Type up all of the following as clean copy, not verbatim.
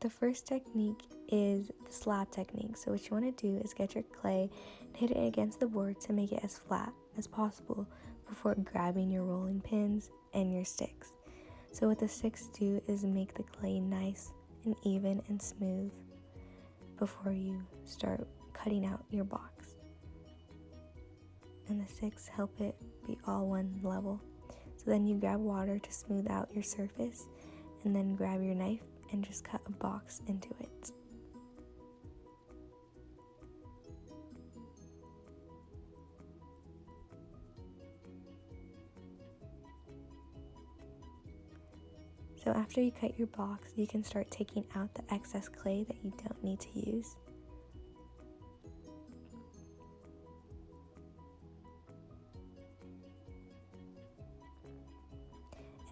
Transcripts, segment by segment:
The first technique is the slab technique. So what you want to do is get your clay and hit it against the board to make it as flat as possible before grabbing your rolling pins and your sticks. So what the sticks do is make the clay nice and even and smooth before you start cutting out your box. And the sticks help it be all one level. So then you grab water to smooth out your surface, and then grab your knife and just cut a box into it. So after you cut your box, you can start taking out the excess clay that you don't need to use.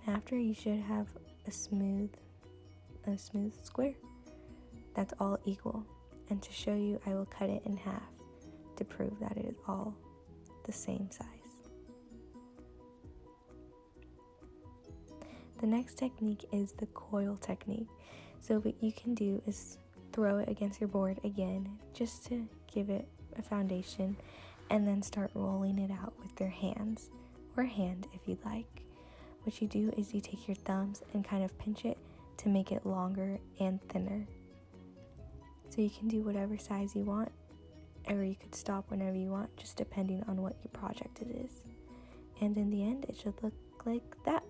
And after, you should have a smooth square that's all equal. And to show you, I will cut it in half to prove that it is all the same size. The next technique is the coil technique. So what you can do is throw it against your board again, just to give it a foundation, and then start rolling it out with your hands, or hand if you'd like. What you do is you take your thumbs and kind of pinch it to make it longer and thinner. So you can do whatever size you want, or you could stop whenever you want, just depending on what your project it is. And in the end, it should look like that.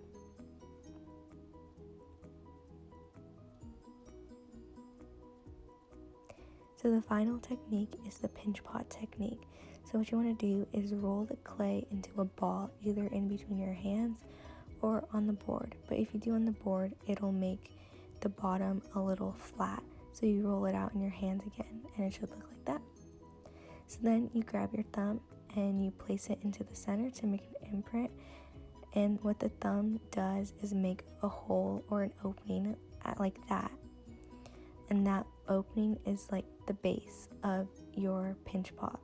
So the final technique is the pinch pot technique. So what you want to do is roll the clay into a ball, either in between your hands or on the board. But if you do on the board, it'll make the bottom a little flat. So you roll it out in your hands again, and it should look like that. So then you grab your thumb and you place it into the center to make an imprint. And what the thumb does is make a hole or an opening like that. And that opening is like the base of your pinch pot.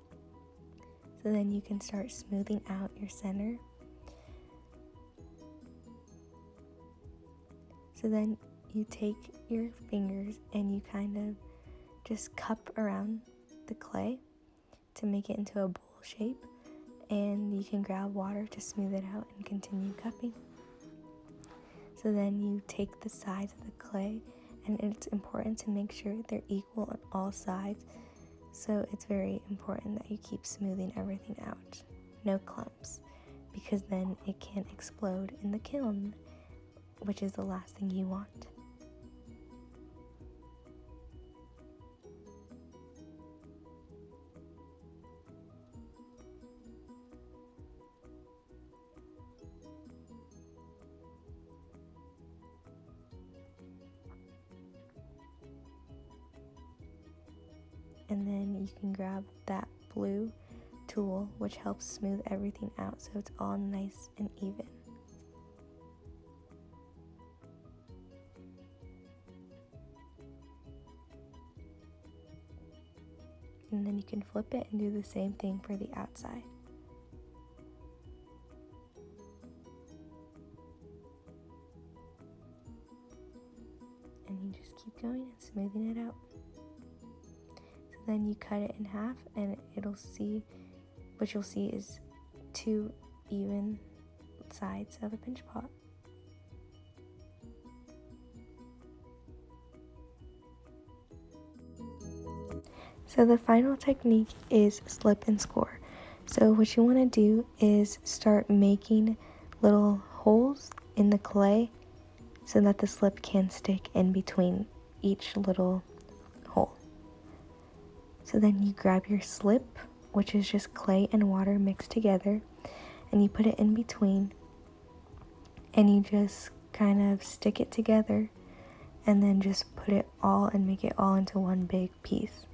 So then you can start smoothing out your center. So then you take your fingers and you kind of just cup around the clay to make it into a bowl shape, and you can grab water to smooth it out and continue cupping. So then you take the sides of the clay, and it's important to make sure they're equal on all sides. So it's very important that you keep smoothing everything out, no clumps, because then it can explode in the kiln, which is the last thing you want. And then you can grab that blue tool, which helps smooth everything out so it's all nice and even. And then you can flip it and do the same thing for the outside. And you just keep going and smoothing it out. So then you cut it in half, and what you'll see is two even sides of a pinch pot. So the final technique is slip and score. So what you want to do is start making little holes in the clay so that the slip can stick in between each little hole. So then you grab your slip, which is just clay and water mixed together, and you put it in between, and you just kind of stick it together, and then just put it all and make it all into one big piece.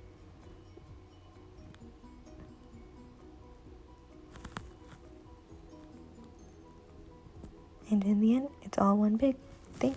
And in the end, it's all one big thing.